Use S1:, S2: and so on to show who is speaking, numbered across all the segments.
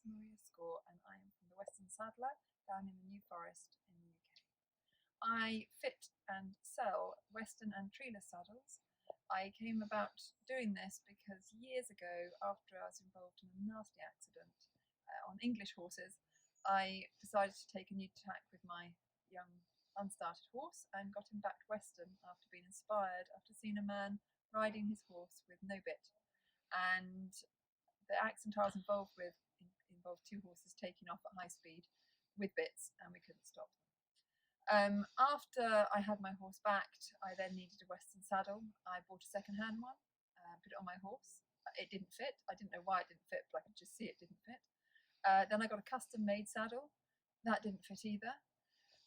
S1: Maria Score, and I am from the Western Saddler down in the New Forest in the UK. I fit and sell Western and treeless saddles. I came about doing this because years ago, after I was involved in a nasty accident on English horses, I decided to take a new tack with my young unstarted horse and got him back to Western after being inspired after seeing a man riding his horse with no bit. And the accident I was involved with involved two horses taking off at high speed with bits, and we couldn't stop them. After I had my horse backed, I then needed a Western saddle. I bought a second-hand one, put it on my horse. It didn't fit. I didn't know why it didn't fit, but I could just see it didn't fit. Then I got a custom-made saddle. That didn't fit either.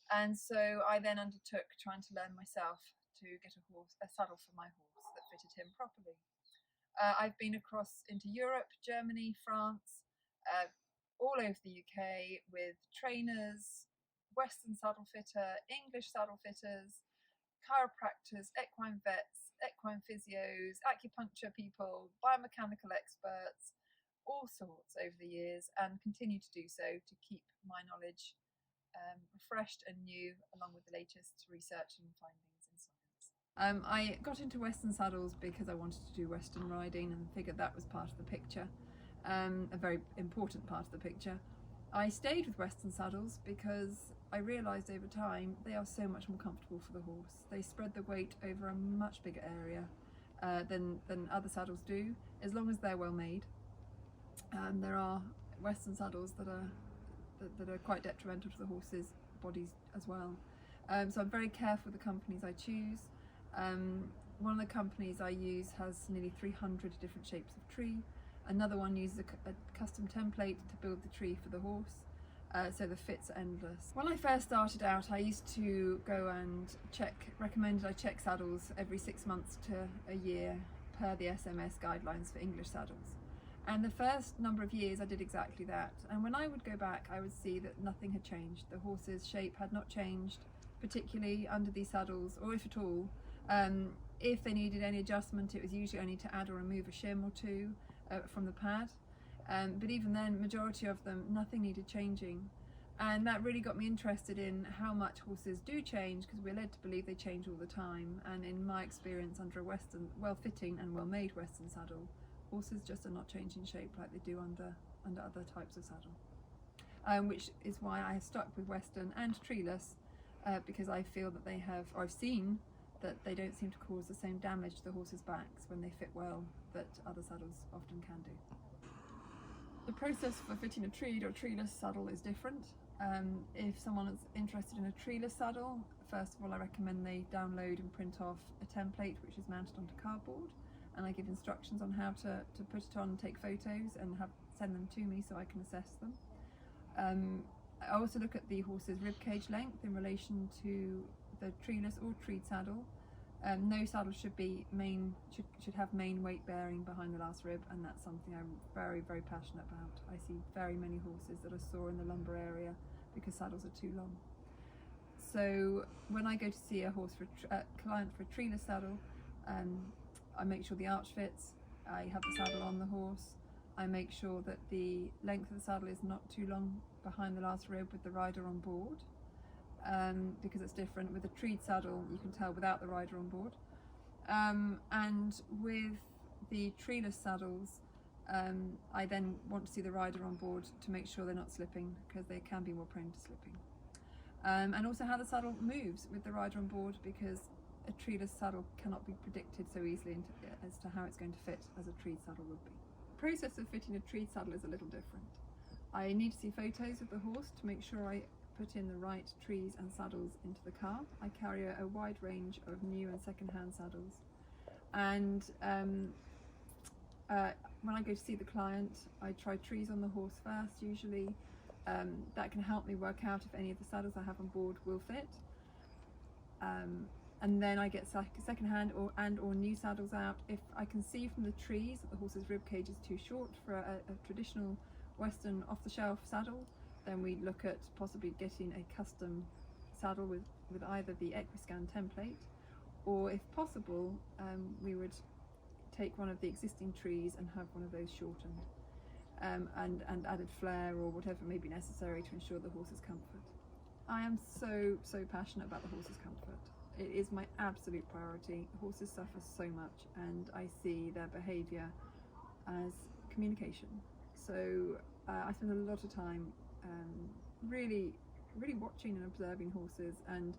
S1: And so I then undertook trying to learn myself to get a saddle for my horse that fitted him properly. I've been across into Europe, Germany, France, all over the UK with trainers, Western saddle fitter, English saddle fitters, chiropractors, equine vets, equine physios, acupuncture people, biomechanical experts, all sorts over the years, and continue to do so to keep my knowledge refreshed and new, along with the latest research and findings in science. I got into Western saddles because I wanted to do Western riding and figured that was part of the picture, a very important part of the picture. I stayed with Western saddles because I realised over time they are so much more comfortable for the horse. They spread the weight over a much bigger area than other saddles do, as long as they're well made. There are Western saddles that are quite detrimental to the horses' bodies as well. So I'm very careful with the companies I choose. One of the companies I use has nearly 300 different shapes of tree. Another one uses a custom template to build the tree for the horse, so the fits are endless. When I first started out, I used to go and recommended I check saddles every 6 months to a year per the SMS guidelines for English saddles. And the first number of years I did exactly that. And when I would go back, I would see that nothing had changed. The horse's shape had not changed, particularly under these saddles, or if at all. If they needed any adjustment, it was usually only to add or remove a shim or two from the pad. But even then, majority of them, nothing needed changing. And that really got me interested in how much horses do change, because we're led to believe they change all the time. And in my experience, under a Western, well-fitting and well-made Western saddle, horses just are not changing shape like they do under other types of saddle. Which is why I have stuck with Western and treeless, because I feel that they have, or I've seen that they don't seem to cause the same damage to the horses' backs when they fit well that other saddles often can do. The process for fitting a treed or treeless saddle is different. If someone is interested in a treeless saddle, first of all I recommend they download and print off a template which is mounted onto cardboard, and I give instructions on how to put it on, take photos and send them to me so I can assess them. I also look at the horse's ribcage length in relation to the treeless or treed saddle. No saddle should have main weight bearing behind the last rib, and that's something I'm very, very passionate about. I see very many horses that are sore in the lumbar area because saddles are too long. So when I go to see a client for a treeless saddle, I make sure the arch fits, I have the saddle on the horse, I make sure that the length of the saddle is not too long behind the last rib with the rider on board. Because it's different. With a treed saddle you can tell without the rider on board, and with the treeless saddles I then want to see the rider on board to make sure they're not slipping, because they can be more prone to slipping, and also how the saddle moves with the rider on board, because a treeless saddle cannot be predicted so easily as to how it's going to fit as a treed saddle would be. The process of fitting a treed saddle is a little different. I need to see photos of the horse to make sure I put in the right trees and saddles into the car. I carry a wide range of new and second-hand saddles, and when I go to see the client I try trees on the horse first usually. That can help me work out if any of the saddles I have on board will fit, and then I get second-hand or new saddles out. If I can see from the trees that the horse's ribcage is too short for a traditional Western off-the-shelf saddle, then we look at possibly getting a custom saddle with either the Equiscan template, or if possible we would take one of the existing trees and have one of those shortened. and added flair or whatever may be necessary to ensure the horse's comfort. I am so passionate about the horse's comfort. It is my absolute priority. Horses suffer so much, and I see their behaviour as communication. So I spend a lot of time really watching and observing horses and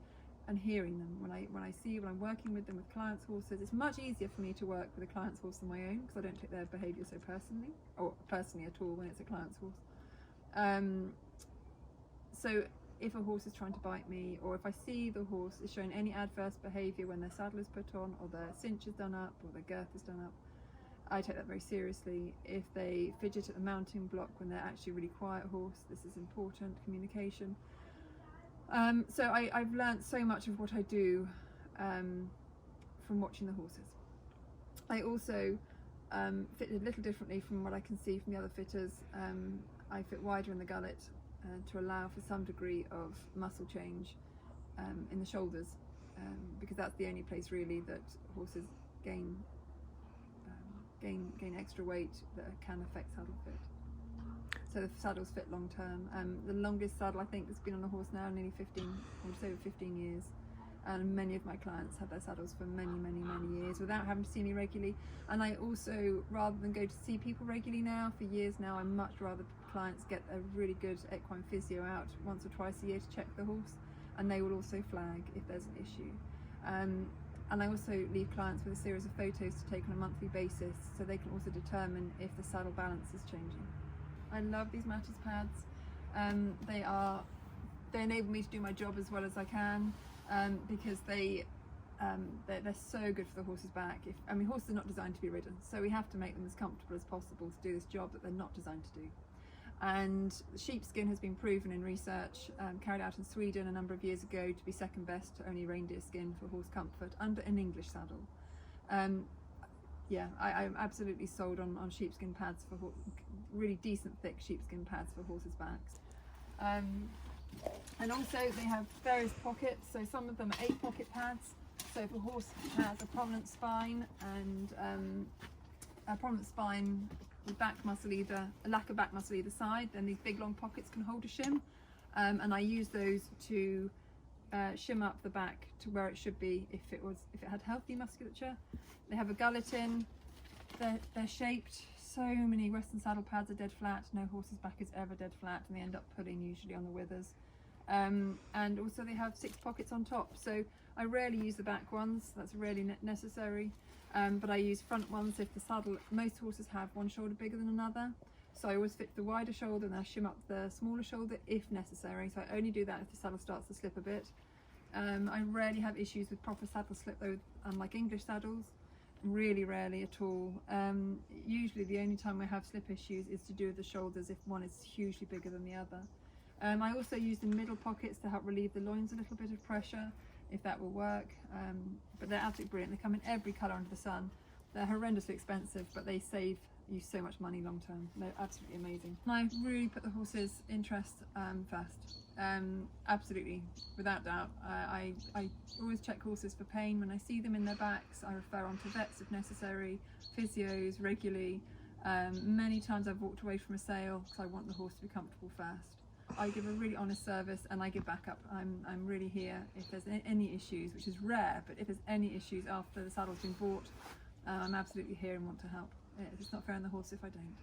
S1: hearing them. When I'm working with them with clients' horses, it's much easier for me to work with a client's horse than my own, because I don't take their behaviour so personally, or personally at all when it's a client's horse. So if a horse is trying to bite me, or if I see the horse is showing any adverse behaviour when their saddle is put on, or their cinch is done up, or their girth is done up, I take that very seriously. If they fidget at the mounting block when they're actually a really quiet horse, this is important, communication. So I've learnt so much of what I do from watching the horses. I also fit a little differently from what I can see from the other fitters. I fit wider in the gullet to allow for some degree of muscle change in the shoulders, because that's the only place really that horses gain extra weight that can affect saddle fit. So the saddles fit long term. The longest saddle I think that's been on a horse now nearly 15, or just over 15 years. And many of my clients have their saddles for many years without having to see me regularly. And I also, rather than go to see people regularly now, for years now, I much rather clients get a really good equine physio out once or twice a year to check the horse, and they will also flag if there's an issue. And I also leave clients with a series of photos to take on a monthly basis, so they can also determine if the saddle balance is changing. I love these Matters pads. They enable me to do my job as well as I can, because they're so good for the horse's back. Horses are not designed to be ridden, so we have to make them as comfortable as possible to do this job that they're not designed to do. And sheepskin has been proven in research carried out in Sweden a number of years ago to be second best to only reindeer skin for horse comfort under an English saddle. I'm absolutely sold on sheepskin pads for really decent thick sheepskin pads for horses' backs. And also they have various pockets, so some of them are 8-pocket pads. So if a horse has a prominent spine and with back muscle a lack of back muscle either side, then these big long pockets can hold a shim, and I use those to shim up the back to where it should be if it had healthy musculature. They have a gullet in. They're shaped. So many Western saddle pads are dead flat. No horse's back is ever dead flat, and they end up pulling usually on the withers. And also they have 6 pockets on top, so I rarely use the back ones. That's really necessary. But I use front ones if the saddle, most horses have one shoulder bigger than another, so I always fit the wider shoulder and I shim up the smaller shoulder if necessary. So I only do that if the saddle starts to slip a bit. I rarely have issues with proper saddle slip though, unlike English saddles, really rarely at all. Usually the only time I have slip issues is to do with the shoulders if one is hugely bigger than the other. I also use the middle pockets to help relieve the loins a little bit of pressure, if that will work. But they're absolutely brilliant. They come in every colour under the sun. They're horrendously expensive, but they save you so much money long term. They're absolutely amazing. And I really put the horse's interest first. Absolutely, without doubt. I always check horses for pain when I see them in their backs. I refer on to vets if necessary, physios regularly. Many times I've walked away from a sale because I want the horse to be comfortable first. I give a really honest service and I give backup. I'm really here if there's any issues, which is rare, but if there's any issues after the saddle's been bought, I'm absolutely here and want to help. It's not fair on the horse if I don't.